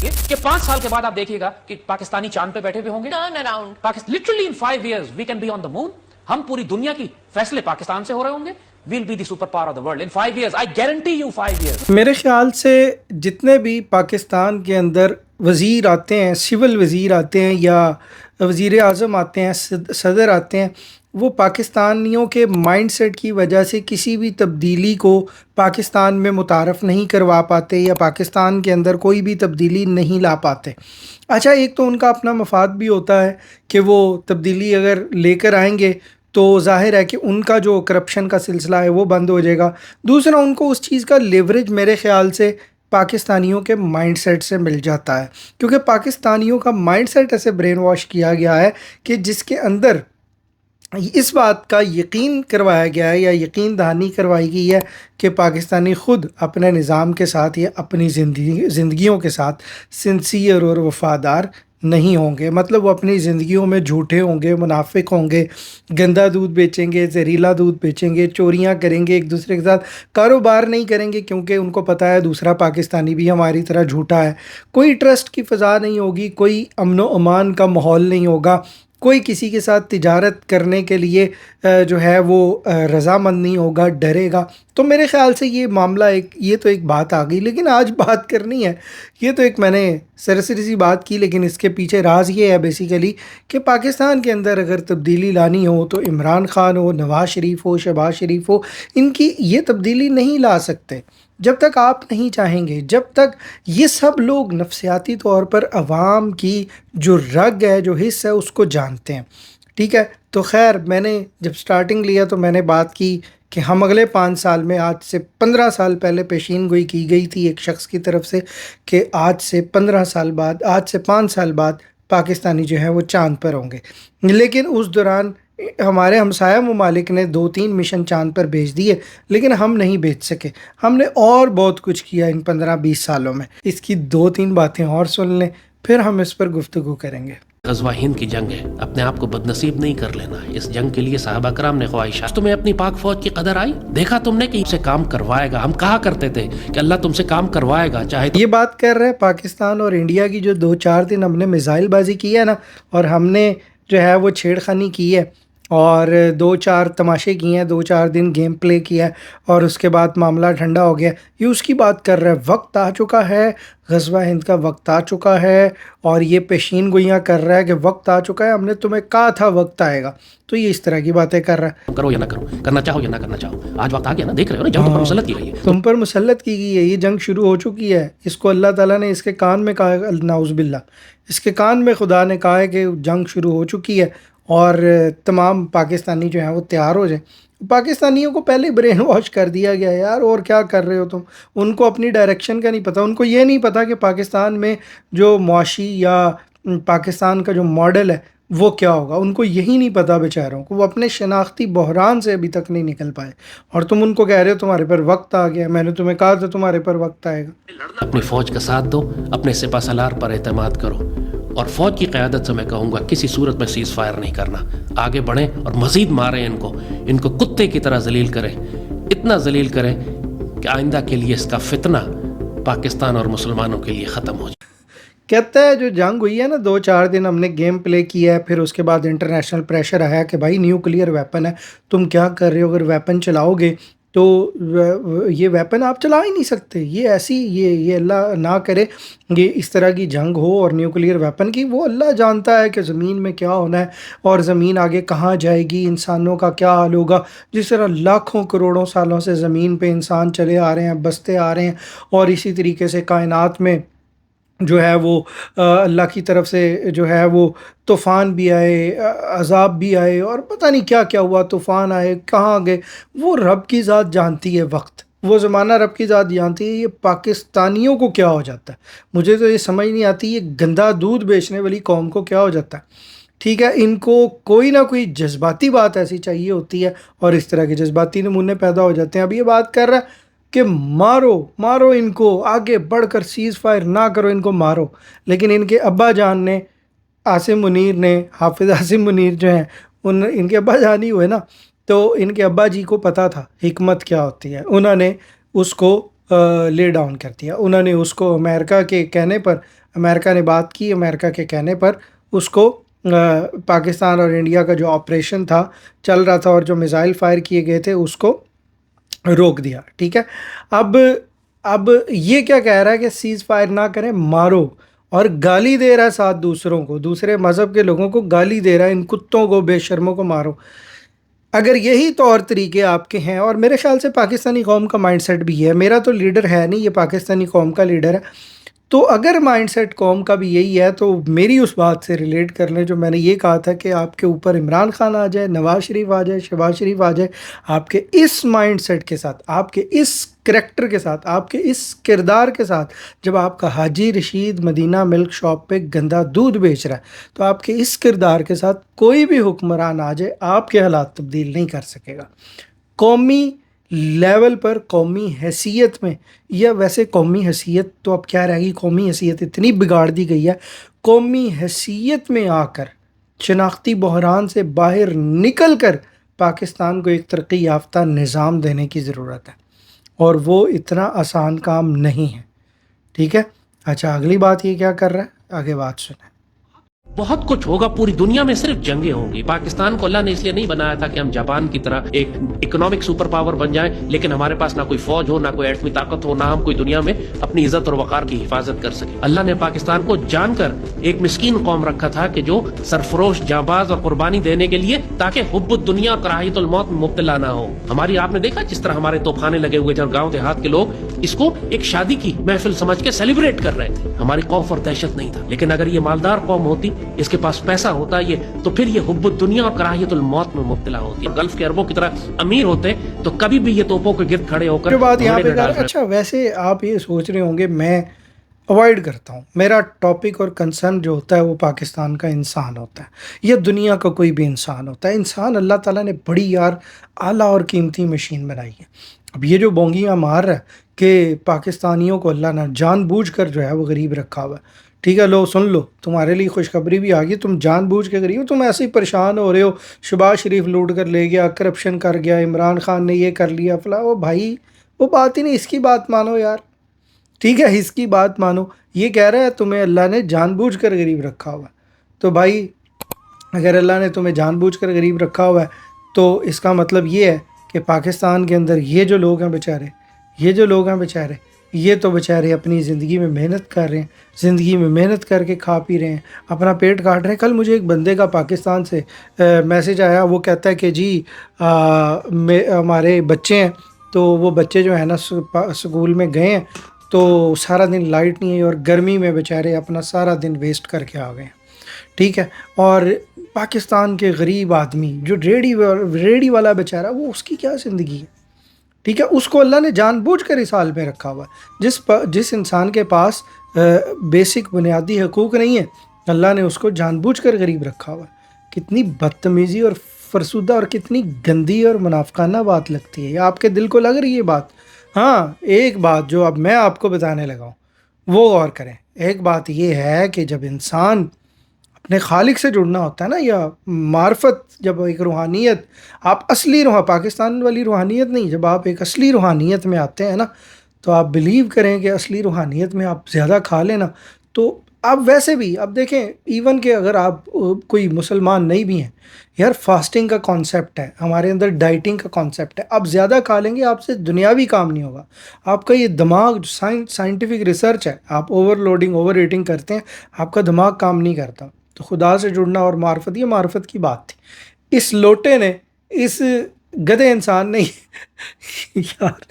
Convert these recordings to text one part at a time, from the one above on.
کہ 5 سال کے بعد آپ دیکھیے گا کہ پاکستانی چاند پہ بیٹھے ہوئے ہوں گے. Turn around literally in 5 years we can be on the moon. ہم پوری دنیا کی فیصلے پاکستان سے ہو رہے ہوں گے. we'll be the super power of the world in 5 years. I guarantee you 5 years. میرے خیال سے جتنے بھی پاکستان کے اندر وزیر آتے ہیں، سول وزیر آتے ہیں یا وزیر اعظم آتے ہیں، صدر آتے ہیں، وہ پاکستانیوں کے مائنڈ سیٹ کی وجہ سے کسی بھی تبدیلی کو پاکستان میں متعارف نہیں کروا پاتے یا پاکستان کے اندر کوئی بھی تبدیلی نہیں لا پاتے. اچھا، ایک تو ان کا اپنا مفاد بھی ہوتا ہے کہ وہ تبدیلی اگر لے کر آئیں گے تو ظاہر ہے کہ ان کا جو کرپشن کا سلسلہ ہے وہ بند ہو جائے گا. دوسرا، ان کو اس چیز کا لیوریج میرے خیال سے پاکستانیوں کے مائنڈ سیٹ سے مل جاتا ہے، کیونکہ پاکستانیوں کا مائنڈ سیٹ ایسے برین واش کیا گیا ہے کہ جس کے اندر اس بات کا یقین کروایا گیا ہے یا یقین دہانی کروائی گئی ہے کہ پاکستانی خود اپنے نظام کے ساتھ یا اپنی زندگیوں کے ساتھ سنسیئر اور وفادار نہیں ہوں گے. مطلب وہ اپنی زندگیوں میں جھوٹے ہوں گے، منافق ہوں گے، گندا دودھ بیچیں گے، زہریلا دودھ بیچیں گے، چوریاں کریں گے، ایک دوسرے کے ساتھ کاروبار نہیں کریں گے کیونکہ ان کو پتہ ہے دوسرا پاکستانی بھی ہماری طرح جھوٹا ہے. کوئی ٹرسٹ کی فضا نہیں ہوگی، کوئی امن و امان کا ماحول نہیں ہوگا، کوئی کسی کے ساتھ تجارت کرنے کے لیے جو ہے وہ رضامند نہیں ہوگا، ڈرے گا. تو میرے خیال سے یہ معاملہ یہ تو ایک بات آ گئی. لیکن آج بات کرنی ہے، یہ تو ایک میں نے سرسری سی بات کی، لیکن اس کے پیچھے راز یہ ہے بیسیکلی کہ پاکستان کے اندر اگر تبدیلی لانی ہو تو عمران خان ہو، نواز شریف ہو، شہباز شریف ہو، ان کی یہ تبدیلی نہیں لا سکتے جب تک آپ نہیں چاہیں گے، جب تک یہ سب لوگ نفسیاتی طور پر عوام کی جو رگ ہے، جو حص ہے، اس کو جانتے ہیں. ٹھیک ہے، تو خیر میں نے جب سٹارٹنگ لیا تو میں نے بات کی کہ ہم اگلے 5 سال میں آج سے 15 سال پہلے پیشین گوئی کی گئی تھی ایک شخص کی طرف سے کہ آج سے 15 سال بعد، آج سے 5 سال بعد پاکستانی جو ہیں وہ چاند پر ہوں گے. لیکن اس دوران ہمارے ہمسایہ ممالک نے 2-3 مشن چاند پر بھیج دیے، لیکن ہم نہیں بھیج سکے. ہم نے اور بہت کچھ کیا ان 15-20 سالوں میں. اس کی 2-3 باتیں اور سن لیں، پھر ہم اس پر گفتگو کریں گے. غزوہ ہند کی جنگ ہے، اپنے آپ کو بدنصیب نہیں کر لینا. اس جنگ کے لیے صحابہ کرام نے خواہشات. تمہیں اپنی پاک فوج کی قدر آئی؟ دیکھا تم نے کہ سے کام کروائے گا. ہم کہا کرتے تھے کہ اللہ تم سے کام کروائے گا، چاہے یہ بات کر رہے پاکستان اور انڈیا کی جو 2-4 دن ہم نے میزائل بازی کی ہے نا، اور ہم نے جو ہے وہ چھیڑخانی کی ہے اور 2-4 تماشے کیے ہیں، 2-4 دن گیم پلے کیا ہے اور اس کے بعد معاملہ ٹھنڈا ہو گیا. یہ اس کی بات کر رہا ہے. وقت آ چکا ہے، غزوہ ہند کا وقت آ چکا ہے، اور یہ پیشین گوئیاں کر رہا ہے کہ وقت آ چکا ہے، ہم نے تمہیں کہا تھا وقت آئے گا. تو یہ اس طرح کی باتیں کر رہا ہے. کرو یا نہ کرو، کرنا چاہو یا نہ کرنا چاہو، آج وقت آ گیا نا. دیکھ رہے ہو نا، جنگ تو پر مسلط کی گئی ہے. تم پر مسلط کی گئی ہے، یہ جنگ شروع ہو چکی ہے. اس کو اللہ تعالیٰ نے اس کے کان میں کہا، نعوذ باللہ، اس کے کان میں خدا نے کہا ہے کہ جنگ شروع ہو چکی ہے اور تمام پاکستانی جو ہیں وہ تیار ہو جائیں. پاکستانیوں کو پہلے برین واش کر دیا گیا یار، اور کیا کر رہے ہو تم. ان کو اپنی ڈائریکشن کا نہیں پتہ. ان کو یہ نہیں پتہ کہ پاکستان میں جو معاشی یا پاکستان کا جو ماڈل ہے وہ کیا ہوگا. ان کو یہی نہیں پتہ بیچاروں کو. وہ اپنے شناختی بحران سے ابھی تک نہیں نکل پائے، اور تم ان کو کہہ رہے ہو تمہارے پر وقت آ گیا. میں نے تمہیں کہا تھا تمہارے پر وقت آئے گا. اپنی فوج کا ساتھ دو، اپنے سپہ سالار پر اعتماد کرو، اور فوج کی قیادت سے میں کہوں گا کسی صورت میں سیز فائر نہیں کرنا. آگے بڑھیں اور مزید ماریں ان کو کتے کی طرح ذلیل کریں، اتنا ذلیل کریں کہ آئندہ کے لیے اس کا فتنہ پاکستان اور مسلمانوں کے لیے ختم ہو جائے. کہتا ہے جو جنگ ہوئی ہے نا، 2-4 دن ہم نے گیم پلے کیا ہے، پھر اس کے بعد انٹرنیشنل پریشر آیا کہ بھائی نیوکلیئر ویپن ہے، تم کیا کر رہے ہو. اگر ویپن چلاؤ گے تو یہ ویپن آپ چلا ہی نہیں سکتے. یہ ایسی یہ اللہ نہ کرے یہ اس طرح کی جنگ ہو اور نیوکلیئر ویپن کی. وہ اللہ جانتا ہے کہ زمین میں کیا ہونا ہے اور زمین آگے کہاں جائے گی، انسانوں کا کیا حال ہوگا. جس طرح لاکھوں کروڑوں سالوں سے زمین پہ انسان چلے آ رہے ہیں، بستے آ رہے ہیں، اور اسی طریقے سے کائنات میں جو ہے وہ اللہ کی طرف سے جو ہے وہ طوفان بھی آئے، عذاب بھی آئے، اور پتہ نہیں کیا کیا ہوا. طوفان آئے، کہاں گئے، وہ رب کی ذات جانتی ہے. وقت وہ زمانہ رب کی ذات جانتی ہے. یہ پاکستانیوں کو کیا ہو جاتا ہے مجھے تو یہ سمجھ نہیں آتی. یہ گندا دودھ بیچنے والی قوم کو کیا ہو جاتا ہے. ٹھیک ہے، ان کو کوئی نہ کوئی جذباتی بات ایسی چاہیے ہوتی ہے اور اس طرح کے جذباتی نمونے پیدا ہو جاتے ہیں. اب یہ بات کر رہا ہے کہ مارو ان کو، آگے بڑھ کر سیز فائر نہ کرو، ان کو مارو. لیکن ان کے ابا جان نے، عاصم منیر نے، حافظ عاصم منیر جو ہیں ان کے ابا جان ہی ہوئے نا، تو ان کے ابا جی کو پتہ تھا حکمت کیا ہوتی ہے. انہوں نے اس کو لے ڈاؤن کر دیا. انہوں نے اس کو امریکہ کے کہنے پر امریکہ نے بات کی، امریکہ کے کہنے پر اس کو پاکستان اور انڈیا کا جو آپریشن تھا چل رہا تھا اور جو میزائل فائر کیے گئے تھے اس کو روک دیا. ٹھیک ہے، اب یہ کیا کہہ رہا ہے کہ سیز فائر نہ کریں، مارو، اور گالی دے رہا ہے ساتھ دوسروں کو، دوسرے مذہب کے لوگوں کو گالی دے رہا ہے، ان کتوں کو، بے شرموں کو مارو. اگر یہی طور طریقے آپ کے ہیں، اور میرے خیال سے پاکستانی قوم کا مائنڈ سیٹ بھی ہے، میرا تو لیڈر ہے نہیں، یہ پاکستانی قوم کا لیڈر ہے، تو اگر مائنڈ سیٹ قوم کا بھی یہی ہے تو میری اس بات سے ریلیٹ کر لیں جو میں نے یہ کہا تھا کہ آپ کے اوپر عمران خان آ جائے، نواز شریف آ جائے، شہباز شریف آ جائے، آپ کے اس مائنڈ سیٹ کے ساتھ، آپ کے اس کریکٹر کے ساتھ، آپ کے اس کردار کے ساتھ، جب آپ کا حاجی رشید مدینہ ملک شاپ پہ گندا دودھ بیچ رہا ہے، تو آپ کے اس کردار کے ساتھ کوئی بھی حکمران آ جائے آپ کے حالات تبدیل نہیں کر سکے گا. قومی لیول پر، قومی حیثیت میں، یا ویسے قومی حیثیت تو اب کیا رہے گی، قومی حیثیت اتنی بگاڑ دی گئی ہے، قومی حیثیت میں آ کر شناختی بحران سے باہر نکل کر پاکستان کو ایک ترقی یافتہ نظام دینے کی ضرورت ہے، اور وہ اتنا آسان کام نہیں ہے. ٹھیک ہے، اچھا اگلی بات یہ کیا کر رہا ہے، آگے بات سنیں. بہت کچھ ہوگا، پوری دنیا میں صرف جنگیں ہوں گی. پاکستان کو اللہ نے اس لیے نہیں بنایا تھا کہ ہم جاپان کی طرح ایک اکنامک سپر پاور بن جائیں، لیکن ہمارے پاس نہ کوئی فوج ہو، نہ کوئی ایٹمی طاقت ہو، نہ ہم کوئی دنیا میں اپنی عزت اور وقار کی حفاظت کر سکیں. اللہ نے پاکستان کو جان کر ایک مسکین قوم رکھا تھا کہ جو سرفروش، جانباز اور قربانی دینے کے لیے، تاکہ حب الدنیا اور کراہیت الموت میں مبتلا نہ ہو. ہماری آپ نے دیکھا جس طرح ہمارے توپخانے لگے ہوئے تھے اور گاؤں دیہات کے لوگ اس کو ایک شادی کی محفل سمجھ کے سیلیبریٹ کر رہے تھے. ہماری خوف اور دہشت نہیں تھا. لیکن اگر یہ مالدار قوم ہوتی، اس کے پاس پیسہ ہوتا یہ، تو پھر یہ حب الدنیا اور کراہیت الموت میں مبتلا ہوتی. گلف کے عربوں کی طرح امیر ہوتے تو کبھی بھی یہ توپوں کے گرد کھڑے ہو کر جو بات یہاں پہ اچھا، ویسے آپ یہ سوچ رہے ہوں گے میں اوائڈ کرتا ہوں، میرا ٹاپک اور کنسرن جو ہوتا ہے وہ پاکستان کا انسان ہوتا ہے، یا دنیا کا کوئی بھی انسان ہوتا ہے. انسان اللہ تعالیٰ نے بڑی یار اعلیٰ اور قیمتی مشین بنائی ہے. اب یہ جو بونگیاں مار رہا ہے کہ پاکستانیوں کو اللہ نے جان بوجھ کر جو ہے وہ غریب رکھا ہوا ہے. ٹھیک ہے، لو سن لو، تمہارے لیے خوشخبری بھی آ گئی، تم جان بوجھ کے غریب، تم ایسے ہی پریشان ہو رہے ہو، شہباز شریف لوٹ کر لے گیا، کرپشن کر گیا، عمران خان نے یہ کر لیا فلاں. وہ بھائی وہ بات ہی نہیں، اس کی بات مانو یار. ٹھیک ہے، اس کی بات مانو. یہ کہہ رہا ہے تمہیں اللہ نے جان بوجھ کر غریب رکھا ہوا ہے. تو بھائی اگر اللہ نے تمہیں جان بوجھ کر غریب رکھا ہوا ہے تو اس کا مطلب یہ ہے کہ پاکستان کے اندر یہ جو لوگ ہیں بیچارے، یہ تو بیچارے اپنی زندگی میں محنت کر رہے ہیں، زندگی میں محنت کر کے کھا پی رہے ہیں، اپنا پیٹ کاٹ رہے ہیں. کل مجھے ایک بندے کا پاکستان سے میسج آیا، وہ کہتا ہے کہ جی ہمارے بچے ہیں، تو وہ بچے جو ہیں نا سکول میں گئے ہیں تو سارا دن لائٹ نہیں ہے اور گرمی میں بیچارے اپنا سارا دن ویسٹ کر کے آ گئے ہیں. ٹھیک ہے، اور پاکستان کے غریب آدمی جو ریڑی والا بیچارہ، وہ اس کی کیا زندگی ہے. ٹھیک ہے، اس کو اللہ نے جان بوجھ کر اس حال میں رکھا ہوا ہے. جس انسان کے پاس بیسک بنیادی حقوق نہیں ہے، اللہ نے اس کو جان بوجھ کر غریب رکھا ہوا ہے. کتنی بدتمیزی اور فرسودہ اور کتنی گندی اور منافقانہ بات لگتی ہے. یہ آپ کے دل کو لگ رہی ہے بات؟ ہاں، ایک بات جو اب میں آپ کو بتانے لگا ہوں وہ غور کریں. ایک بات یہ ہے کہ جب انسان اپنے خالق سے جڑنا ہوتا ہے نا، یا معرفت، جب ایک روحانیت، آپ اصلی پاکستان والی روحانیت نہیں، جب آپ ایک اصلی روحانیت میں آتے ہیں نا، تو آپ بلیو کریں کہ اصلی روحانیت میں آپ زیادہ کھا لیں نا، تو آپ ویسے بھی اب دیکھیں، ایون کہ اگر آپ کوئی مسلمان نہیں بھی ہیں یار، فاسٹنگ کا کانسیپٹ ہے ہمارے اندر، ڈائٹنگ کا کانسیپٹ ہے. آپ زیادہ کھا لیں گے، آپ سے دنیاوی کام نہیں ہوگا. آپ کا یہ دماغ سائنٹیفک ریسرچ ہے، آپ اوور لوڈنگ، اوور ایٹنگ کرتے ہیں، آپ کا دماغ کام نہیں کرتا. تو خدا سے جڑنا اور معرفت، یہ معرفت کی بات تھی. اس لوٹے نے، اس گدھے انسان نے یار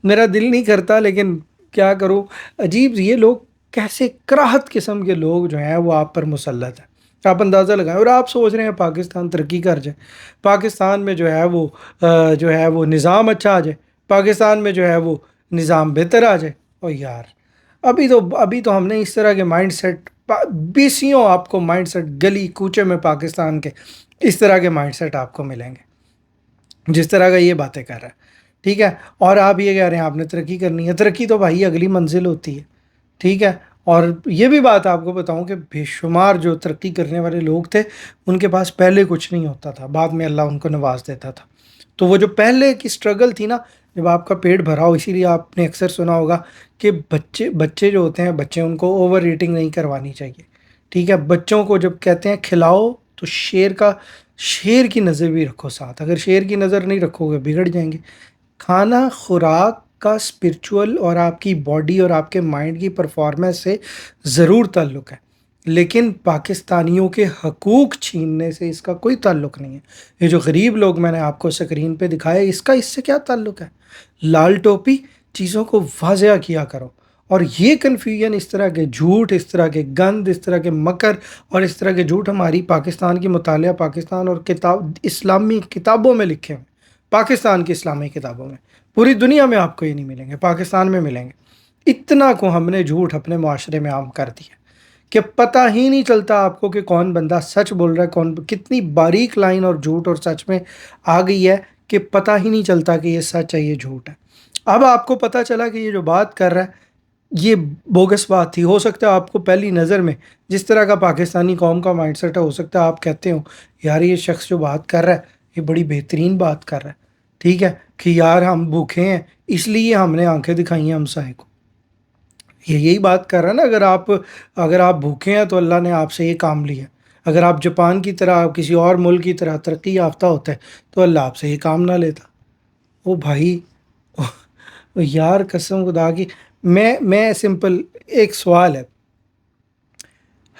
میرا دل نہیں کرتا لیکن کیا کروں، عجیب یہ لوگ کیسے کراہت قسم کے لوگ جو ہیں وہ آپ پر مسلط ہیں. آپ اندازہ لگائیں، اور آپ سوچ رہے ہیں پاکستان ترقی کر جائے، پاکستان میں جو ہے وہ نظام اچھا آ جائے، پاکستان میں جو ہے وہ نظام بہتر آ جائے. اور یار ابھی تو ہم نے اس طرح کے مائنڈ سیٹ، بیسیوں آپ کو مائنڈ سیٹ گلی کوچے میں پاکستان کے اس طرح کے مائنڈ سیٹ آپ کو ملیں گے جس طرح کا یہ باتیں کر رہا ہے. ٹھیک ہے، اور آپ یہ کہہ رہے ہیں آپ نے ترقی کرنی ہے. ترقی تو بھائی اگلی منزل ہوتی ہے. ٹھیک ہے، اور یہ بھی بات آپ کو بتاؤں کہ بے شمار جو ترقی کرنے والے لوگ تھے ان کے پاس پہلے کچھ نہیں ہوتا تھا، بعد میں اللہ ان کو نواز دیتا تھا. تو وہ جو پہلے کی سٹرگل تھی نا، جب آپ کا پیٹ بھرا ہو. اسی لیے آپ نے اکثر سنا ہوگا کہ بچے جو ہوتے ہیں بچے ان کو اوور ایٹنگ نہیں کروانی چاہیے. ٹھیک ہے, بچوں کو جب کہتے ہیں کھلاؤ تو شیر کی نظر بھی رکھو ساتھ. اگر شیر کی نظر نہیں رکھو گے بگڑ جائیں گے. کھانا خوراک کا اسپرچول اور آپ کی باڈی اور آپ کے مائنڈ کی پرفارمنس سے ضرور تعلق ہے, لیکن پاکستانیوں کے حقوق چھیننے سے اس کا کوئی تعلق نہیں ہے. یہ جو غریب لوگ میں نے آپ کو اسکرین پہ دکھایا اس سے کیا تعلق ہے؟ لال ٹوپی, چیزوں کو واضح کیا کرو. اور یہ کنفیوژن, اس طرح کے جھوٹ, اس طرح کے گند, اس طرح کے مکر اور اس طرح کے جھوٹ ہماری پاکستان کی مطالعہ پاکستان اور اسلامی کتابوں میں لکھے ہیں. پاکستان کی اسلامی کتابوں میں, پوری دنیا میں آپ کو یہ نہیں ملیں گے, پاکستان میں ملیں گے. اتنا کو ہم نے جھوٹ اپنے معاشرے میں عام کر دیا کہ پتہ ہی نہیں چلتا آپ کو کہ کون بندہ سچ بول رہا ہے, کتنی باریک لائن اور جھوٹ اور سچ میں آ گئی ہے کہ پتہ ہی نہیں چلتا کہ یہ سچ ہے یہ جھوٹ ہے. اب آپ کو پتہ چلا کہ یہ جو بات کر رہا ہے یہ بوگس بات تھی. ہو سکتا ہے آپ کو پہلی نظر میں جس طرح کا پاکستانی قوم کا مائنڈ سیٹ ہے, ہو سکتا ہے آپ کہتے ہو یار یہ شخص جو بات کر رہا ہے یہ بڑی بہترین بات کر رہا ہے. ٹھیک ہے, کہ یار ہم بھوکے ہیں اس لیے ہم نے آنکھیں دکھائی ہیں ہمسائے کو. یہی بات کر رہا ہے نا. اگر آپ بھوکے ہیں تو اللہ نے آپ سے یہ کام لیا. اگر آپ جاپان کی طرح کسی اور ملک کی طرح ترقی یافتہ ہوتے تو اللہ آپ سے یہ کام نہ لیتا. او بھائی, یار قسم خدا کی, میں سمپل ایک سوال ہے,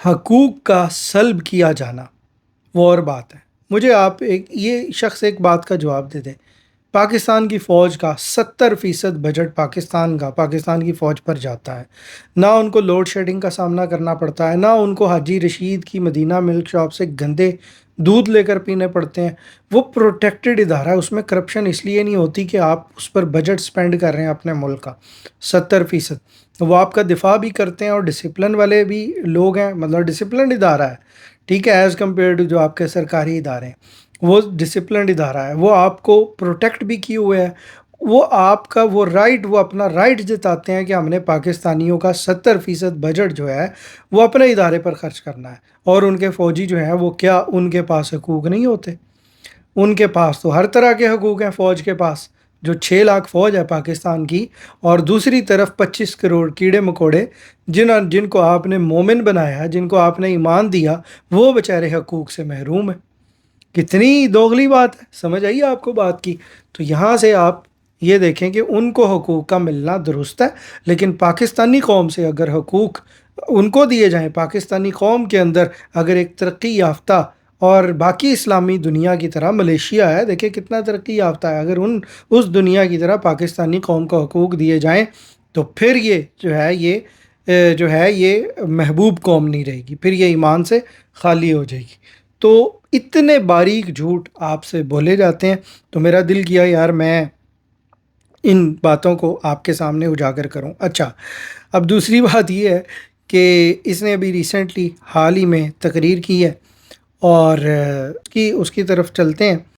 حقوق کا سلب کیا جانا وہ اور بات ہے. مجھے آپ یہ شخص ایک بات کا جواب دے دے. پاکستان کی فوج کا 70% بجٹ پاکستان کی فوج پر جاتا ہے. نہ ان کو لوڈ شیڈنگ کا سامنا کرنا پڑتا ہے, نہ ان کو حاجی رشید کی مدینہ ملک شاپ سے گندے دودھ لے کر پینے پڑتے ہیں. وہ پروٹیکٹڈ ادارہ ہے, اس میں کرپشن اس لیے نہیں ہوتی کہ آپ اس پر بجٹ سپینڈ کر رہے ہیں اپنے ملک کا 70%. وہ آپ کا دفاع بھی کرتے ہیں اور ڈسپلن والے بھی لوگ ہیں, مطلب ڈسپلنڈ ادارہ ہے. ٹھیک ہے, ایز کمپیئر ٹو جو آپ کے سرکاری ادارے ہیں وہ ڈسپلنڈ ادارہ ہے. وہ آپ کو پروٹیکٹ بھی کیے ہوئے ہے. وہ آپ کا وہ اپنا رائٹ جتاتے ہیں کہ ہم نے پاکستانیوں کا 70% بجٹ جو ہے وہ اپنے ادارے پر خرچ کرنا ہے. اور ان کے فوجی جو ہیں وہ کیا ان کے پاس حقوق نہیں ہوتے؟ ان کے پاس تو ہر طرح کے حقوق ہیں. فوج کے پاس جو 6 لاکھ فوج ہے پاکستان کی, اور دوسری طرف 25 کروڑ کیڑے مکوڑے جن کو آپ نے مومن بنایا, جن کو آپ نے ایمان دیا, وہ بیچارے حقوق سے محروم ہیں. کتنی دوغلی بات ہے, سمجھ آئیے آپ کو بات کی؟ تو یہاں سے آپ یہ دیکھیں کہ ان کو حقوق کا ملنا درست ہے, لیکن پاکستانی قوم سے اگر حقوق ان کو دیے جائیں, پاکستانی قوم کے اندر اگر ایک ترقی یافتہ اور باقی اسلامی دنیا کی طرح ملیشیا ہے, دیکھیں کتنا ترقی یافتہ ہے, اگر اس دنیا کی طرح پاکستانی قوم کو حقوق دیے جائیں تو پھر یہ جو ہے یہ محبوب قوم نہیں رہے گی, پھر یہ ایمان سے خالی ہو جائے گی. تو اتنے باریک جھوٹ آپ سے بولے جاتے ہیں, تو میرا دل کیا یار میں ان باتوں کو آپ کے سامنے اجاگر کروں. اچھا, اب دوسری بات یہ ہے کہ اس نے ابھی ریسنٹلی حال ہی میں تقریر کی ہے, اور اس کی طرف چلتے ہیں.